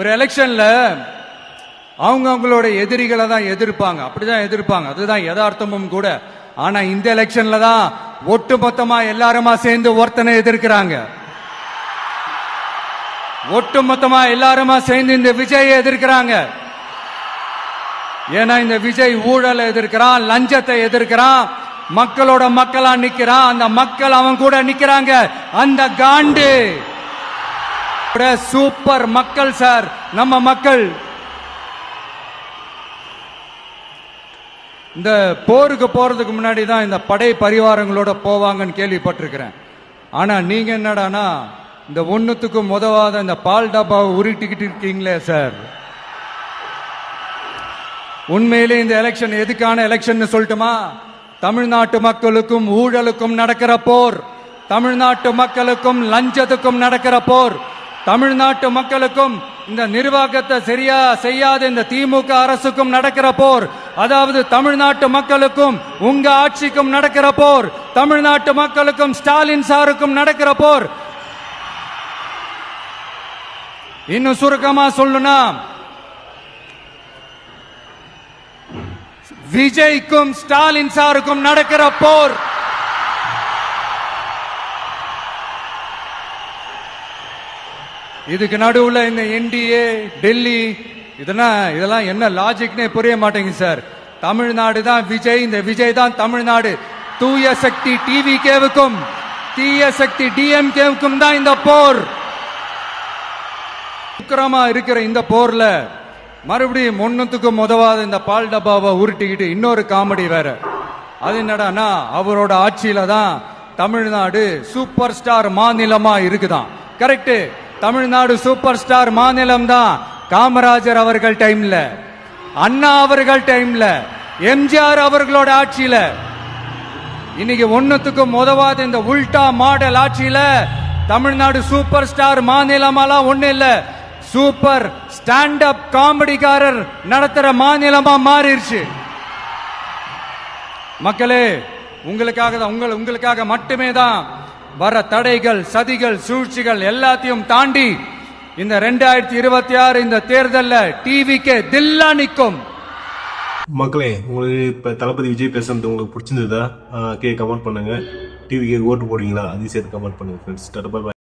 ஒரு எலெக்ஷன்ல அவங்களோட எதிரிகளை தான் எதிர்ப்பாங்க, அப்படிதான் எதிர்ப்பாங்க, அதுதான் யதார்த்தமும் கூட. ஆனா இந்த எலெக்ஷன்ல தான் ஒட்டுமொத்தமா எல்லாருமா சேர்ந்து ஒருத்தனை எதிர்க்கிறாங்க. ஒட்டுமொத்தமா எல்லாருமா சேர்ந்து இந்த விஜயை எதிர்க்கிறாங்க. ஏன்னா இந்த விஜய் ஊழலை எதிர்க்கிறான், லஞ்சத்தை எதிர்க்கிறான், மக்களோட மக்களா நிக்கிறான். அந்த மக்கள் அவன் கூட நிக்கிறாங்க. அந்த காண்டு சூப்பர் மக்கள் சார், நம்ம மக்கள். இந்த போருக்கு போறதுக்கு முன்னாடி தான் இந்த படை பரிவாரங்களோட போவாங்கன்னு கேள்விப்பட்டிருக்கிறேன். ஆனா நீங்க என்னடானா இந்த ஒண்ணுத்துக்கும் உதவாத இந்த பால் டப்பாவை உருட்டிக்கிட்டு இருக்கீங்களே சார். உண்மையிலே இந்த எலெக்ஷன் எதுக்கான எலெக்ஷன் சொல்லட்டுமா? தமிழ்நாட்டு மக்களுக்கும் ஊழலுக்கும் நடக்கிற போர், தமிழ்நாட்டு மக்களுக்கும் லஞ்சத்துக்கும் நடக்கிற போர், தமிழ்நாட்டு மக்களுக்கும் இந்த நிர்வாகத்தை சரியா செய்யாத இந்த திமுக அரசுக்கும் நடக்கிற போர், அதாவது தமிழ்நாட்டு மக்களுக்கும் உங்க ஆட்சிக்கும் நடக்கிற போர், தமிழ்நாட்டு மக்களுக்கும் ஸ்டாலின் சாருக்கும் நடக்கிற போர். இன்னும் சுருக்கமா சொல்லுனா விஜய்க்கும் ஸ்டாலின் சாருக்கும் நடக்கிற போர். இதுக்கு நடுவுல இந்த என்டிஏ, டெல்லி, இதெல்லாம் என்ன லாஜிக்னே புரிய மாட்டேங்குது சார். தமிழ்நாடு தான் விஜய், இந்த விஜய் தான் தமிழ்நாடு. தூய சக்தி டிவிகேவுக்கும் தீய சக்தி டிஎம்கேவுக்கும் தான் இந்த போர். உக்கிரமா இருக்கிற இந்த போர்ல மறுபடியும் ஒண்ணுத்துக்கும் உதவாத இந்த பால் டப்பாவை உருட்டிக்கிட்டு இன்னொரு காமெடி வேற. அது என்னடானா அவரோட ஆட்சியில தான் தமிழ்நாடு சூப்பர் ஸ்டார் மாநிலமா இருக்குதான். கரெக்ட், தமிழ்நாடு சூப்பர் ஸ்டார் மாநிலம் தான். காமராஜர் அவர்கள் டைம்ல, அண்ணா அவர்கள் டைம்ல, எம்ஜிஆர் அவர்களோட ஆட்சியில. இன்னைக்கு ஒண்ணுத்துக்கும் உதவாத இந்த உல்டா மாடல் ஆட்சியில தமிழ்நாடு சூப்பர் ஸ்டார் மாநிலமாலாம் ஒண்ணு இல்ல, சூப்பர் ஸ்டாண்ட் அப் காமெடிக்காரர் நடத்துற மாநிலமா மாறிடுச்சு. மக்களே, உங்களுக்காக மட்டுமே தான் வர தடைகள், சதிகள், சூழ்ச்சிகள் எல்லாத்தையும் தாண்டி இந்த 2026 இந்த தேர்தல்ல டிவிக்கு தில்லா நிற்கும். மக்களே, உங்களுக்கு இப்ப தளபதி விஜய் பேசுறது உங்களுக்கு பிடிச்சிருந்ததா கமெண்ட் பண்ணுங்க. டிவிக்கு ஓட்டு போடுவீங்களா? அதையும் சேர்த்து கமெண்ட் பண்ணுங்க ஃப்ரெண்ட்ஸ்.